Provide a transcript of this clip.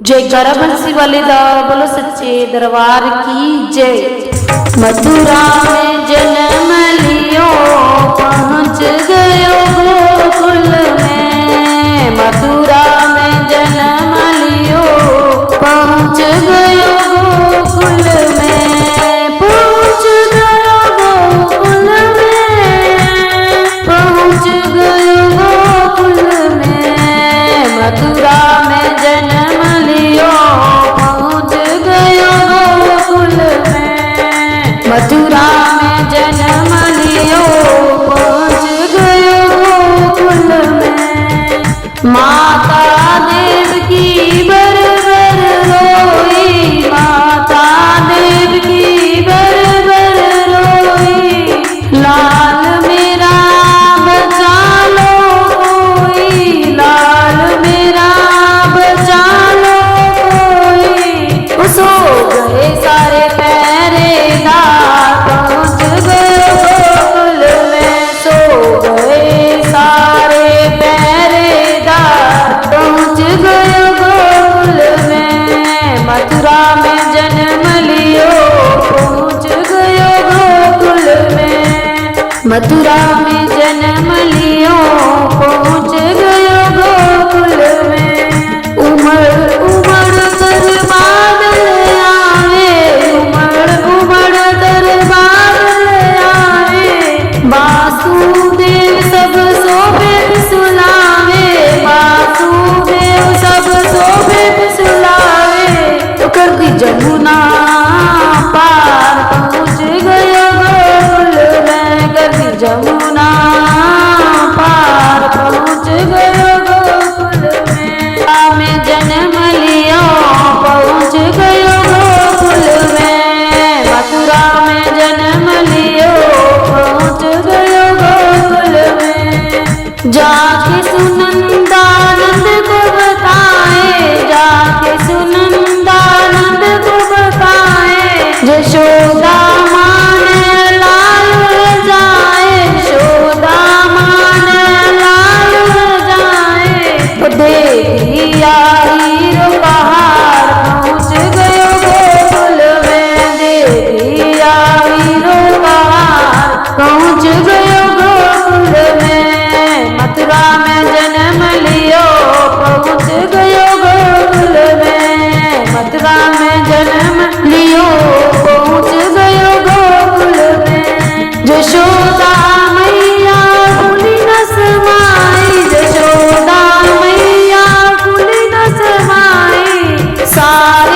जयकारा बंसी वाले दा बोलो सच्चे दरबार की जय। मथुरा में जन्म लियो पहुँच गयो गोकुल में, मथुरा में जन्म लियो पहुँच गयो गोकुल में, पहुँच गयो गोकुल में, पहुँच गयो गोकुल में, मथुरा में जन्म लियो पहुँच गयो गोकुल में, मथुरा में जन्म लियो पहुँच गयो गोकुल में। माता देवकी बर बर रोई, माता देवकी बर बर रोई, लाल मेरा बचा लो कोई, लाल मेरा बचा लो कोई। सो गए सारे पहरेदार पहुँच गए गोकुल में, सो गए सारे पहरेदार पहुँच गए गोकुल में, मथुरा में जन्म लियो पहुँच गए गोकुल में, मथुरा में जन्म लियो पहुँच गए गोकुल में। उमड़ उमड़ कर बादल आए, उमड़ उमड़ कर बादल आए, वासुदेव सब सोबे सुलावे, वासुदेव सब सोबे सुलावे। तो कर दी जमुना पार पहुँच गयो गोकुल में, कर दी जमुना पार पहुँच गयो गोकुल में जन्म लियो पहुँच गयो गोकुल में, मथुरा में जन्म लियो पहुँच गयो गोकुल में। जाके सुनंदानंद को बताए, जाके सुनंदानंद को बताए, यशोदा माने लाल जाए, यशोदा माने लाल जाए। देवी आई रो पहाड़ पहुँच गयो गोकुल में, देवी आई रो पहाड़ पहुँच गयो गोकुल में, मथुरा में जन्म लियो पहुँच गयो गोकुल में, मथुरा में जन्म लियो पहुँच गयो गोकुल में। यशोदा मैया फूली न समाई, यशोदा मैया फूली न समाई, सारे